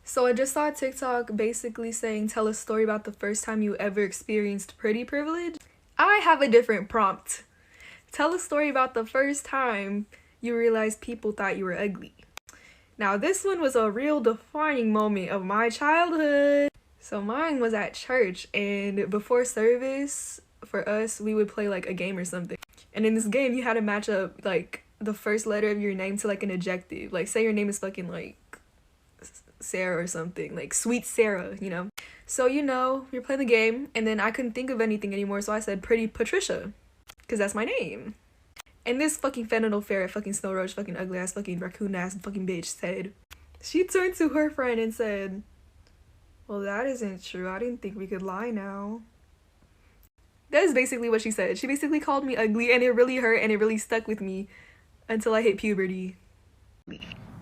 So I just saw a TikTok basically saying tell a story about the first time you ever experienced pretty privilege. I have a different prompt. Tell a story about the first time you realized people thought you were ugly. Now this one was a real defining moment of my childhood. So mine was at church, and before service for us we would play like a game or something. And in this game you had to match up like the first letter of your name to like an adjective. Like say your name is fucking like Sarah or something, like Sweet Sarah, you know? So, you're playing the game, and then I couldn't think of anything anymore, so I said Pretty Patricia, because that's my name. And this fucking fentanyl ferret, fucking snow roach, fucking ugly ass, fucking raccoon ass, fucking bitch said, she turned to her friend and said, well, that isn't true. I didn't think we could lie now. That is basically what she said. She basically called me ugly, and it really hurt, and it really stuck with me until I hit puberty.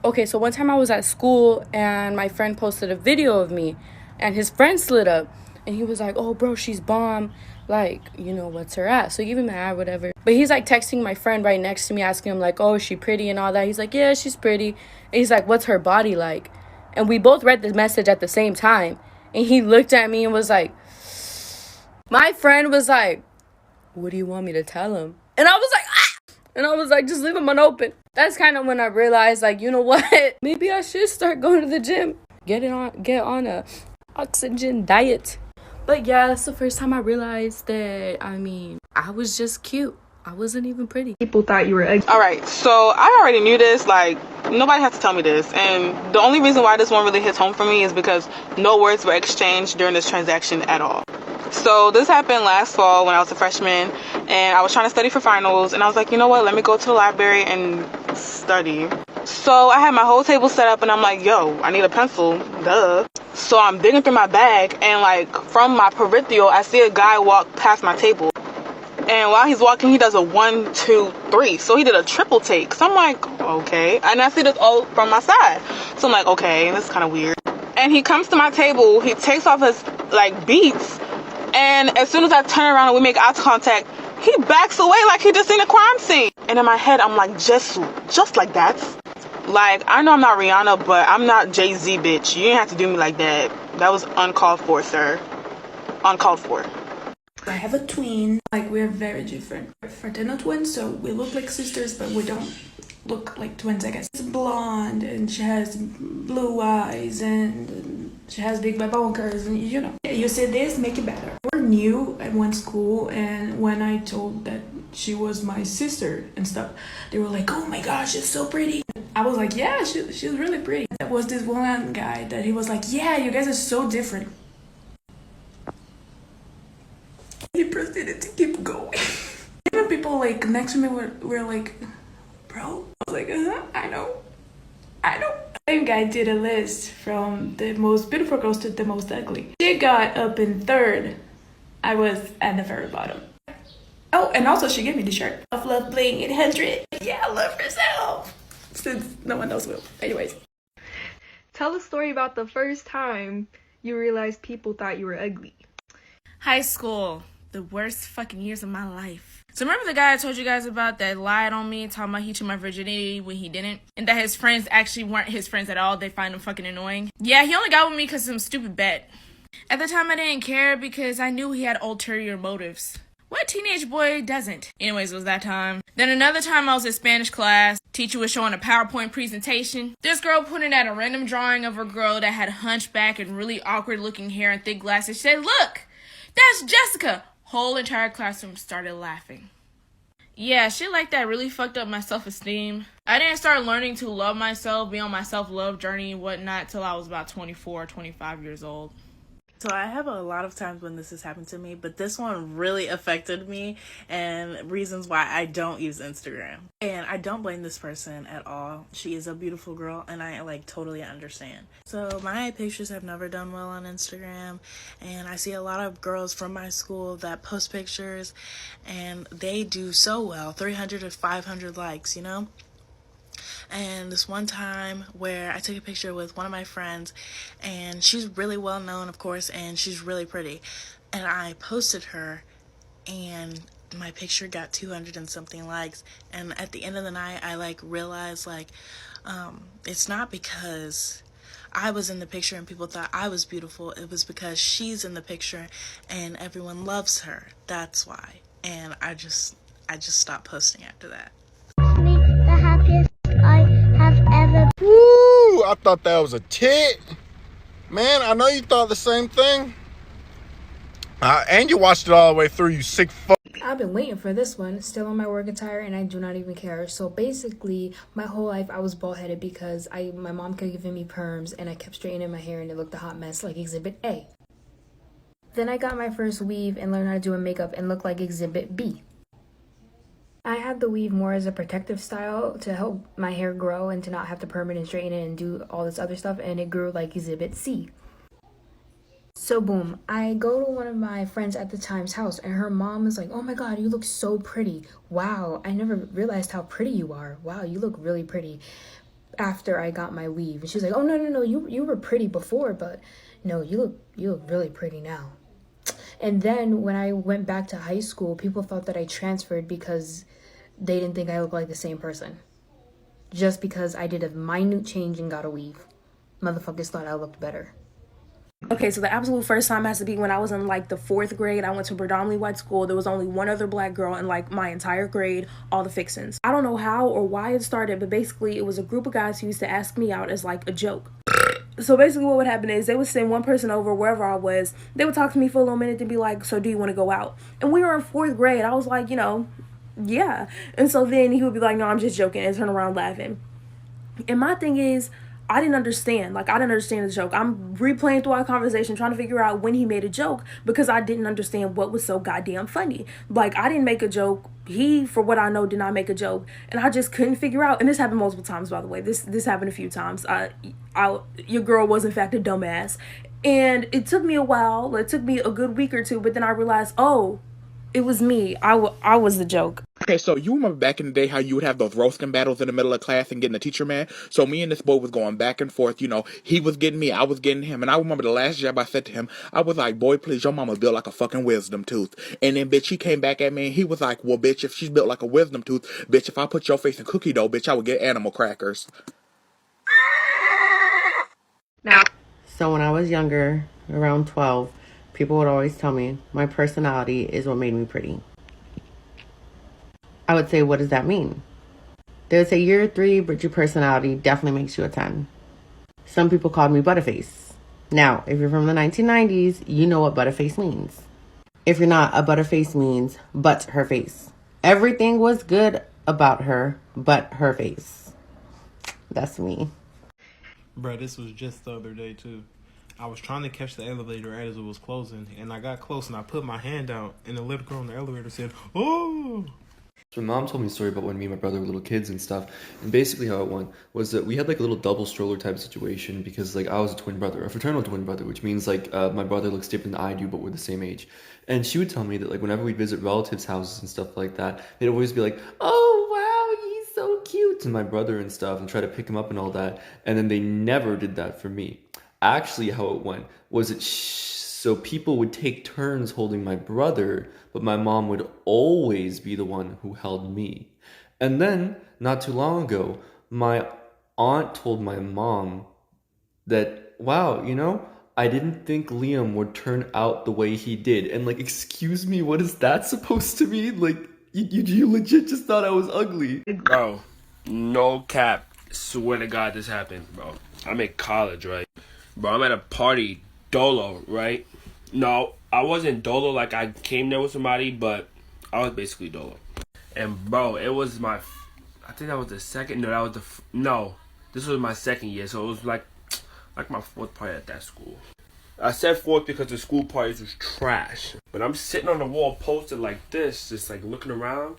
Okay, so one time I was at school and my friend posted a video of me and his friend slid up and he was like, oh, bro, she's bomb. Like, what's her at? So give him mad, whatever. But he's like texting my friend right next to me, asking him like, oh, is she pretty and all that? He's like, yeah, she's pretty. And he's like, what's her body like? And we both read the message at the same time. And he looked at me and was like, my friend was like, what do you want me to tell him? And I was like, ah! And I was like, just leave him unopened. That's kind of when I realized, like, you know what? Maybe I should start going to the gym. Get on a oxygen diet. But yeah, that's the first time I realized that, I was just cute. I wasn't even pretty. People thought you were ugly. Alright, so I already knew this. Like, nobody had to tell me this. And the only reason why this one really hits home for me is because no words were exchanged during this transaction at all. So this happened last fall when I was a freshman, and I was trying to study for finals, and I was like, you know what, let me go to the library and study. So I had my whole table set up, and I'm like, yo, I need a pencil, duh. So I'm digging through my bag, and like from my peripheral, I see a guy walk past my table. And while he's walking, he does a 1, 2, 3. So he did a triple take. So I'm like, okay. And I see this all from my side. So I'm like, okay, this is kind of weird. And he comes to my table, he takes off his like beats, and as soon as I turn around and we make eye contact, he backs away like he just seen a crime scene. And in my head, I'm like, just like that. Like, I know I'm not Rihanna, but I'm not Jay-Z, bitch. You didn't have to do me like that. That was uncalled for, sir. Uncalled for. I have a twin. Like, we're very different. We're fraternal twins, so we look like sisters, but we don't look like twins, I guess. She's blonde, and she has blue eyes, and she has big bonkers, and you see this, make it better. We're new at one school, and when I told that she was my sister and stuff, they were like, oh my gosh, she's so pretty. I was like, yeah, she's really pretty. There was this one guy that he was like, yeah, you guys are so different. He proceeded to keep going. Even people like next to me were like, bro. I was like, I know. Same guy did a list from the most beautiful girls to the most ugly. She got up in third. I was at the very bottom. Oh, and also she gave me the shirt. Love Bling 800. Yeah, love herself. Since no one else will. Anyways. Tell a story about the first time you realized people thought you were ugly. High school. The worst fucking years of my life. So remember the guy I told you guys about that lied on me, talking about he took my virginity when he didn't? And that his friends actually weren't his friends at all. They find him fucking annoying. Yeah, he only got with me because of some stupid bet. At the time, I didn't care because I knew he had ulterior motives. What teenage boy doesn't? Anyways, it was that time. Then another time I was in Spanish class. Teacher was showing a PowerPoint presentation. This girl pointed at a random drawing of a girl that had hunchback and really awkward looking hair and thick glasses. She said, look, that's Jessica. Whole entire classroom started laughing. Yeah, shit like that really fucked up my self-esteem. I didn't start learning to love myself, be on my self-love journey and whatnot till I was about 24, 25 years old. So I have a lot of times when this has happened to me, but this one really affected me and reasons why I don't use Instagram. And I don't blame this person at all. She is a beautiful girl and I totally understand. So my pictures have never done well on Instagram, and I see a lot of girls from my school that post pictures and they do so well, 300 to 500 likes, And this one time where I took a picture with one of my friends, and she's really well known, of course, and she's really pretty. And I posted her, and my picture got 200 and something likes. And at the end of the night, I realized it's not because I was in the picture and people thought I was beautiful. It was because she's in the picture and everyone loves her. That's why. And I just stopped posting after that. The happiest I have ever. Woo! I thought that was a tit. Man, I know you thought the same thing. And you watched it all the way through, you sick fuck. I've been waiting for this one, still on my work attire, and I do not even care. So basically, my whole life I was bald-headed because my mom kept giving me perms, and I kept straightening my hair, and it looked a hot mess like Exhibit A. Then I got my first weave and learned how to do a makeup and look like Exhibit B. I had the weave more as a protective style to help my hair grow and to not have to perm it and straighten it and do all this other stuff, and it grew like Exhibit C. So boom, I go to one of my friends at the time's house and her mom is like, oh my god, you look so pretty. Wow, I never realized how pretty you are. Wow, you look really pretty after I got my weave. And she's like, oh no, you were pretty before, but no, you look really pretty now. And then when I went back to high school, people thought that I transferred because they didn't think I looked like the same person. Just because I did a minute change and got a weave. Motherfuckers thought I looked better. Okay, so the absolute first time has to be when I was in like the 4th grade. I went to a predominantly white school. There was only one other black girl in like my entire grade, all the fixins. I don't know how or why it started, but basically it was a group of guys who used to ask me out as like a joke. So basically what would happen is they would send one person over wherever I was. They would talk to me for a little minute and be like, so do you want to go out? And we were in 4th grade. I was like, yeah. And so then he would be like, no, I'm just joking, and turn around laughing. And my thing is, I didn't understand. I didn't understand the joke. I'm replaying through our conversation, trying to figure out when he made a joke because I didn't understand what was so goddamn funny. I didn't make a joke. He, for what I know, did not make a joke. And I just couldn't figure out. And this happened multiple times, by the way. This happened a few times. Your girl was, in fact, a dumbass. And it took me a while. It took me a good week or two. But then I realized, oh, it was me. I was the joke. Okay, so you remember back in the day how you would have those roasting battles in the middle of class and getting the teacher mad? So me and this boy was going back and forth, he was getting me, I was getting him. And I remember the last job I said to him, I was like, boy, please, your mama built like a fucking wisdom tooth. And then, bitch, he came back at me and he was like, well, bitch, if she's built like a wisdom tooth, bitch, if I put your face in cookie dough, bitch, I would get animal crackers. Now. So when I was younger, around 12, people would always tell me my personality is what made me pretty. I would say, what does that mean? They would say, you're a 3, but your personality definitely makes you a 10. Some people called me Butterface. Now, if you're from the 1990s, you know what Butterface means. If you're not, a Butterface means but her face. Everything was good about her, but her face. That's me. Bro, this was just the other day, too. I was trying to catch the elevator as it was closing, and I got close, and I put my hand out, and the little girl in the elevator said, oh! So my mom told me a story about when me and my brother were little kids and stuff, and basically how it went was that we had a little double stroller type of situation because I was a twin brother, a fraternal twin brother, which means my brother looks different than I do, but we're the same age. And she would tell me that whenever we'd visit relatives' houses and stuff like that, they'd always be like, oh wow, he's so cute, to my brother and stuff, and try to pick him up and all that. And then they never did that for me. Actually, how it went was that so people would take turns holding my brother, but my mom would always be the one who held me. And then, not too long ago, my aunt told my mom that, wow, I didn't think Liam would turn out the way he did. And excuse me, what is that supposed to mean? You legit just thought I was ugly. Bro, no cap. Swear to God this happened, bro. I'm in college, right? Bro, I'm at a party, dolo, right? No, I wasn't dolo I came there with somebody, but I was basically dolo. And bro, it was I think that was the second, this was my second year, so it was like my 4th party at that school. I said 4th because the school parties was trash. But I'm sitting on the wall posted like this, just looking around.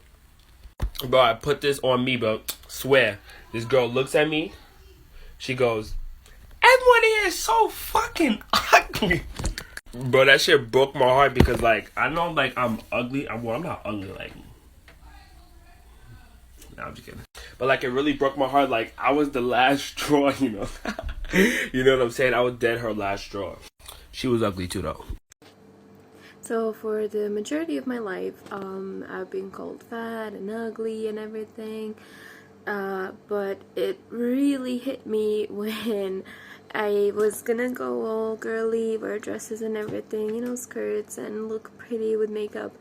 Bro, I put this on me, bro. Swear. This girl looks at me. She goes, everyone here is so fucking ugly. Bro, that shit broke my heart because, I know, I'm ugly. I'm not ugly, Nah, I'm just kidding. But, it really broke my heart. I was the last straw, You know what I'm saying? I was dead her last straw. She was ugly, too, though. So, for the majority of my life, I've been called fat and ugly and everything. But it really hit me when I was gonna go all girly, wear dresses and everything, you know, skirts, and look pretty with makeup.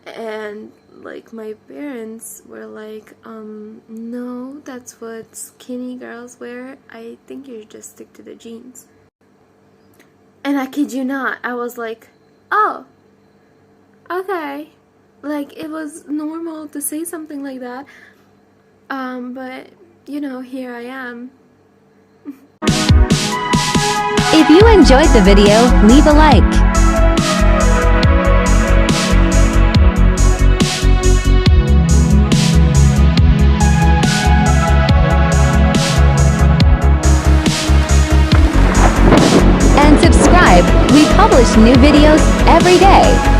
And like my parents were like, no, that's what skinny girls wear. I think you should just stick to the jeans. And I kid you not, I was like, oh, okay. Like, it was normal to say something like that. But, you know, here I am. If you enjoyed the video, leave a like. And subscribe. We publish new videos every day.